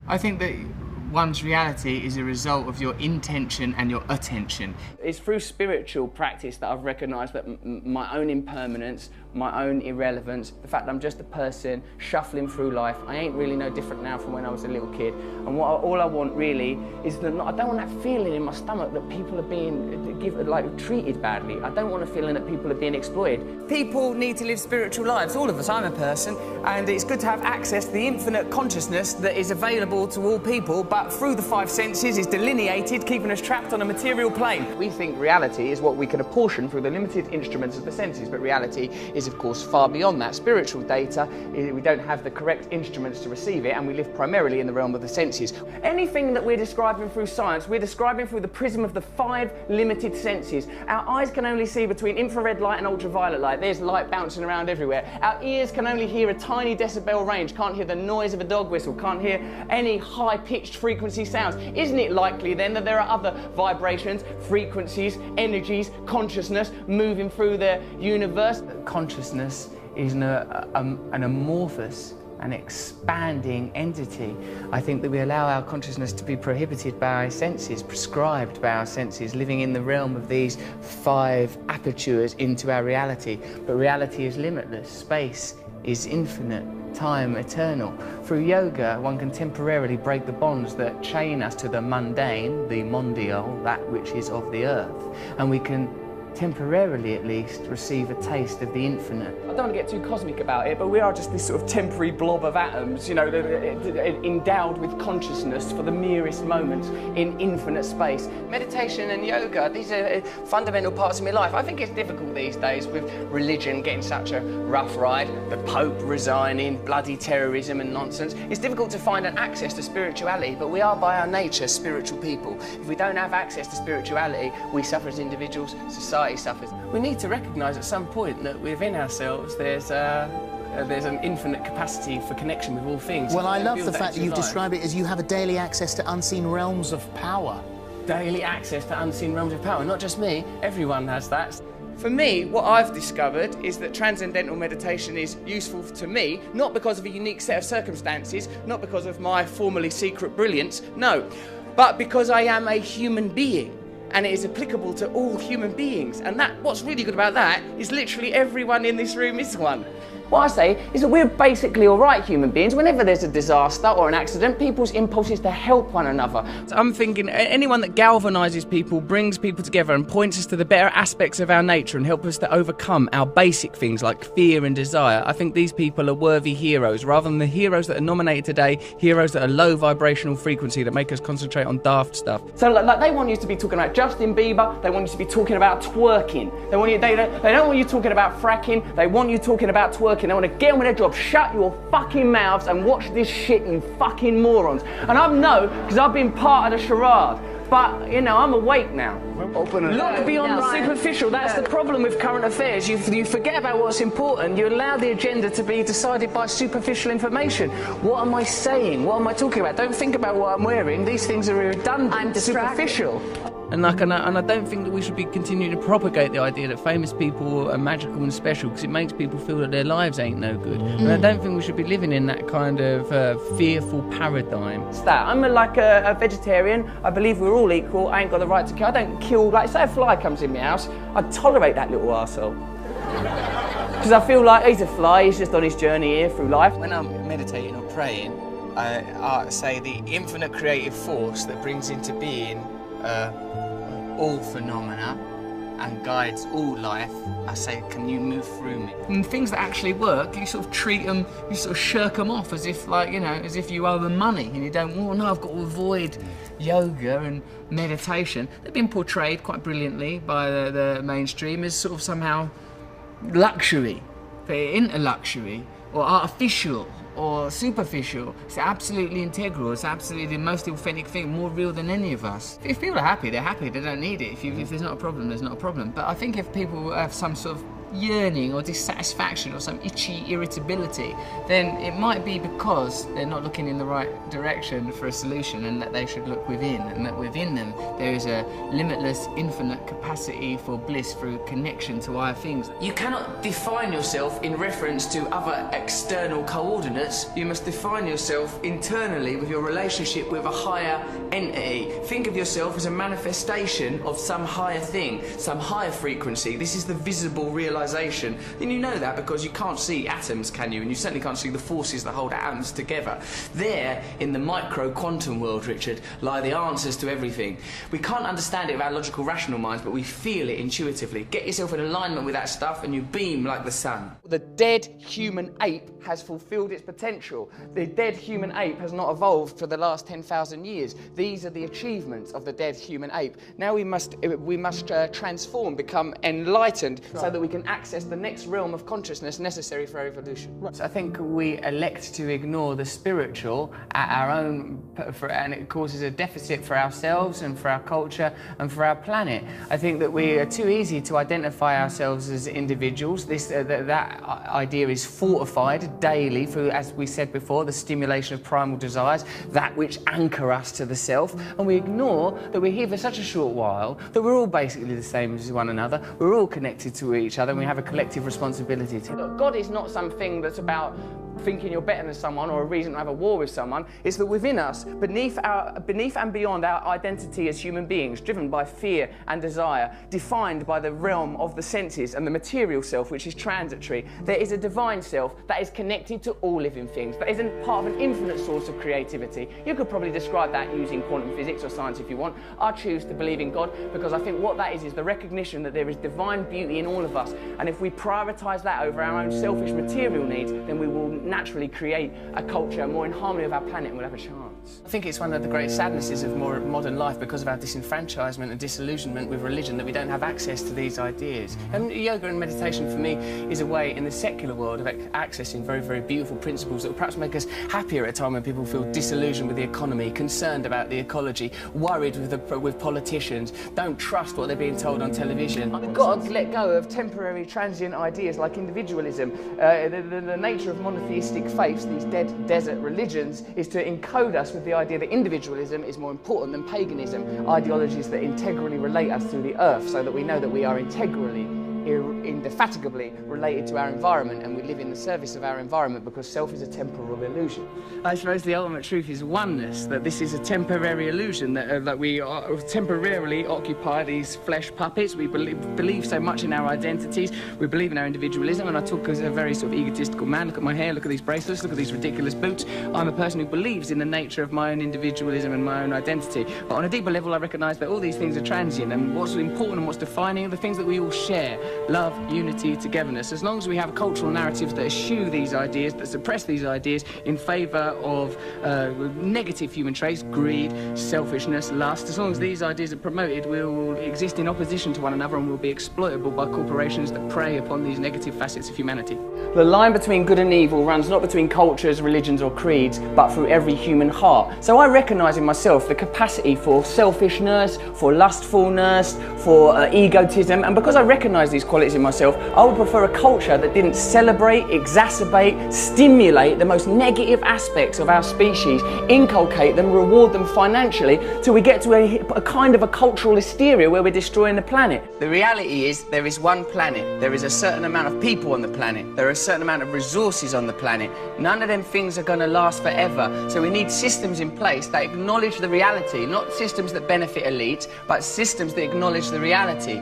I think that one's reality is a result of your intention and your attention. It's through spiritual practice that I've recognised that my own impermanence, my own irrelevance, the fact that I'm just a person shuffling through life, I ain't really no different now from when I was a little kid. And all I want really is that I don't want that feeling in my stomach that people are being treated badly. I don't want a feeling that people are being exploited. People need to live spiritual lives, all of us. I'm a person, and it's good to have access to the infinite consciousness that is available to all people, but through the five senses is delineated, keeping us trapped on a material plane. We think reality is what we can apportion through the limited instruments of the senses, but reality is of course far beyond that. Spiritual data, we don't have the correct instruments to receive it, and we live primarily in the realm of the senses. Anything that we're describing through science, we're describing through the prism of the five limited senses. Our eyes can only see between infrared light and ultraviolet light. There's light bouncing around everywhere. Our ears can only hear a tiny decibel range, can't hear the noise of a dog whistle, can't hear any high-pitched frequency sounds. Isn't it likely then that there are other vibrations, frequencies, energies, consciousness moving through the universe? Consciousness is an amorphous and expanding entity. I think that we allow our consciousness to be prohibited by our senses, prescribed by our senses, living in the realm of these five apertures into our reality. But reality is limitless, space is infinite, time eternal. Through yoga, one can temporarily break the bonds that chain us to the mundane, the mondial, that which is of the earth, and we can temporarily at least receive a taste of the infinite. I don't want to get too cosmic about it, but we are just this sort of temporary blob of atoms, you know, endowed with consciousness for the merest moments in infinite space. Meditation and yoga, these are fundamental parts of my life. I think it's difficult these days with religion getting such a rough ride, the Pope resigning, bloody terrorism and nonsense. It's difficult to find an access to spirituality, but we are by our nature spiritual people. If we don't have access to spirituality, we suffer as individuals, society suffers. We need to recognise at some point that within ourselves there's an infinite capacity for connection with all things. Well, I love the fact that you've described it as you have a daily access to unseen realms of power. Daily access to unseen realms of power. Not just me, everyone has that. For me, what I've discovered is that transcendental meditation is useful to me, not because of a unique set of circumstances, not because of my formerly secret brilliance, no, but because I am a human being. And it is applicable to all human beings. And what's really good about that is literally everyone in this room is one. What I say is that we're basically all right human beings. Whenever there's a disaster or an accident, people's impulse is to help one another. So I'm thinking anyone that galvanises people, brings people together and points us to the better aspects of our nature and help us to overcome our basic things like fear and desire, I think these people are worthy heroes, rather than the heroes that are nominated today, heroes that are low vibrational frequency that make us concentrate on daft stuff. So like they want you to be talking about Justin Bieber, they want you to be talking about twerking. They don't want you talking about fracking, they want you talking about twerking. They want to get on with their job. Shut your fucking mouths and watch this shit, you fucking morons. And I know, because I've been part of the charade. But, you know, I'm awake now. Look beyond the superficial. That's the problem with current affairs. You forget about what's important. You allow the agenda to be decided by superficial information. What am I saying? What am I talking about? Don't think about what I'm wearing. These things are redundant. I'm superficial. And I don't think that we should be continuing to propagate the idea that famous people are magical and special, because it makes people feel that their lives ain't no good. And I don't think we should be living in that kind of fearful paradigm. It's that. I'm like a vegetarian. I believe we're all equal. I ain't got the right to kill. I don't kill, like, say a fly comes in my house, I'd tolerate that little arsehole. Because I feel like he's a fly, he's just on his journey here through life. When I'm meditating or praying, I say the infinite creative force that brings into being all phenomena and guides all life, I say, can you move through me? And things that actually work, you sort of treat them, you sort of shirk them off as if, like, you know, as if you owe them money and you don't, oh no, I've got to avoid yoga and meditation. They've been portrayed quite brilliantly by the mainstream as sort of somehow luxury, but into luxury or artificial or superficial. It's absolutely integral. It's absolutely the most authentic thing, more real than any of us. If people are happy, they're happy. They don't need it. If there's not a problem, there's not a problem. But I think if people have some sort of yearning or dissatisfaction or some itchy irritability, then it might be because they're not looking in the right direction for a solution, and that they should look within, and that within them there is a limitless, infinite capacity for bliss through connection to higher things. You cannot define yourself in reference to other external coordinates. You must define yourself internally with your relationship with a higher entity. Think of yourself as a manifestation of some higher thing, some higher frequency. This is the visible realization. And you know that because you can't see atoms, can you? And you certainly can't see the forces that hold atoms together. There, in the micro quantum world, Richard, lie the answers to everything. We can't understand it with our logical, rational minds, but we feel it intuitively. Get yourself in alignment with that stuff and you beam like the sun. The dead human ape has fulfilled its potential. The dead human ape has not evolved for the last 10,000 years. These are the achievements of the dead human ape. Now we must transform, become enlightened, so that we can access the next realm of consciousness necessary for our evolution. So I think we elect to ignore the spiritual at our own, and it causes a deficit for ourselves and for our culture and for our planet. I think that we are too easy to identify ourselves as individuals. That idea is fortified daily through, as we said before, the stimulation of primal desires, that which anchor us to the self, and we ignore that we're here for such a short while, that we're all basically the same as one another, we're all connected to each other, and we have a collective responsibility to. Look, God is not something that's about thinking you're better than someone or a reason to have a war with someone. It's that within us, beneath and beyond our identity as human beings, driven by fear and desire, defined by the realm of the senses and the material self, which is transitory, there is a divine self that is connected to all living things, that is part of an infinite source of creativity. You could probably describe that using quantum physics or science if you want. I choose to believe in God because I think what that is the recognition that there is divine beauty in all of us, and if we prioritise that over our own selfish material needs, then we will naturally create a culture more in harmony with our planet, and we'll have a chance. I think it's one of the great sadnesses of modern life, because of our disenfranchisement and disillusionment with religion, that we don't have access to these ideas. And yoga and meditation for me is a way in the secular world of accessing very, very beautiful principles that will perhaps make us happier at a time when people feel disillusioned with the economy, concerned about the ecology, worried with politicians, don't trust what they're being told on television. We've got to let go of temporary, transient ideas like individualism. The nature of monotheistic faiths, these dead desert religions, is to encode us with the idea that individualism is more important than paganism, ideologies that integrally relate us to the earth, so that we know that we are integrally, indefatigably related to our environment, and we live in the service of our environment, because self is a temporal illusion. I suppose the ultimate truth is oneness, that this is a temporary illusion, that we are temporarily occupy these flesh puppets. We believe so much in our identities, we believe in our individualism, and I talk as a very sort of egotistical man. Look at my hair, look at these bracelets, look at these ridiculous boots. I'm a person who believes in the nature of my own individualism and my own identity, but on a deeper level I recognise that all these things are transient, and what's important and what's defining are the things that we all share: love, unity, togetherness. As long as we have cultural narratives that eschew these ideas, that suppress these ideas in favour of negative human traits, greed, selfishness, lust, as long as these ideas are promoted, we will exist in opposition to one another and will be exploitable by corporations that prey upon these negative facets of humanity. The line between good and evil runs not between cultures, religions or creeds, but through every human heart. So I recognise in myself the capacity for selfishness, for lustfulness, for egotism, and because I recognise these qualities in myself, I would prefer a culture that didn't celebrate, exacerbate, stimulate the most negative aspects of our species, inculcate them, reward them financially, till we get to a kind of a cultural hysteria where we're destroying the planet. The reality is there is one planet, there is a certain amount of people on the planet, there are a certain amount of resources on the planet. None of them things are going to last forever, so we need systems in place that acknowledge the reality, not systems that benefit elites, but systems that acknowledge the reality.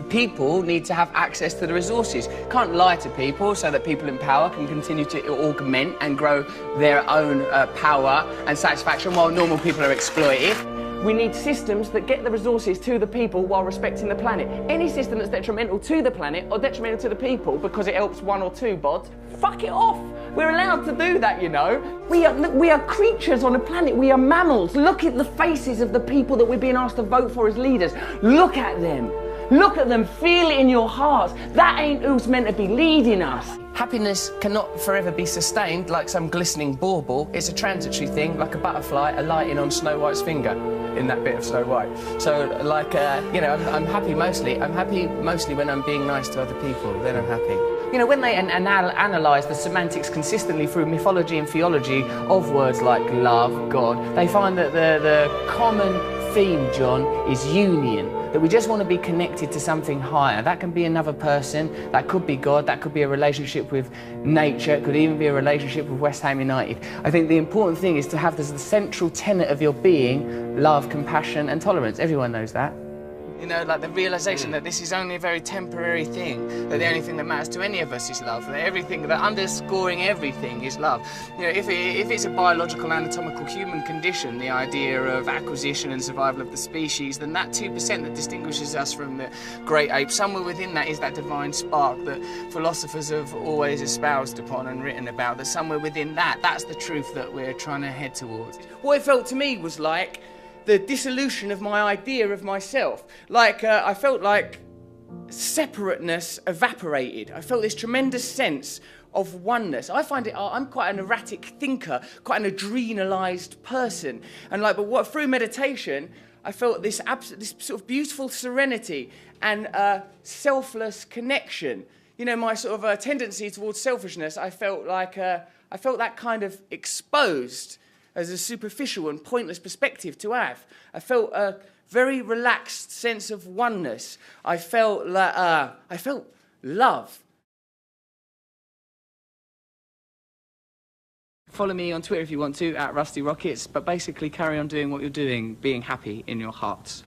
People need to have access to the resources. Can't lie to people so that people in power can continue to augment and grow their own power and satisfaction while normal people are exploited. We need systems that get the resources to the people while respecting the planet. Any system that's detrimental to the planet or detrimental to the people because it helps one or two bods, fuck it off. We're allowed to do that, you know. We are creatures on a planet. We are mammals. Look at the faces of the people that we're being asked to vote for as leaders. Look at them. Look at them, feel it in your hearts. That ain't who's meant to be leading us. Happiness cannot forever be sustained like some glistening bauble. It's a transitory thing, like a butterfly alighting on Snow White's finger in that bit of Snow White. So, like, you know, I'm happy mostly. I'm happy mostly when I'm being nice to other people. Then I'm happy. You know, when they analyse the semantics consistently through mythology and theology of words like love, God, they find that the common theme, John, is union. That we just want to be connected to something higher. That can be another person, that could be God, that could be a relationship with nature, it could even be a relationship with West Ham United. I think the important thing is to have as the central tenet of your being love, compassion and tolerance. Everyone knows that. You know, like the realisation that this is only a very temporary thing, that the only thing that matters to any of us is love, that everything, that underscoring everything is love. You know, if it's a biological, anatomical human condition, the idea of acquisition and survival of the species, then that 2% that distinguishes us from the great apes, somewhere within that is that divine spark that philosophers have always espoused upon and written about, that somewhere within that, that's the truth that we're trying to head towards. What it felt to me was like the dissolution of my idea of myself. Like, I felt like separateness evaporated. I felt this tremendous sense of oneness. I find it, I'm quite an erratic thinker, quite an adrenalised person. And like, but what, through meditation, I felt this sort of beautiful serenity and selfless connection. You know, my sort of tendency towards selfishness, I felt like, I felt that kind of exposed as a superficial and pointless perspective to have. I felt a very relaxed sense of oneness. I felt love. Follow me on Twitter if you want to, @RustyRockets, but basically carry on doing what you're doing, being happy in your hearts.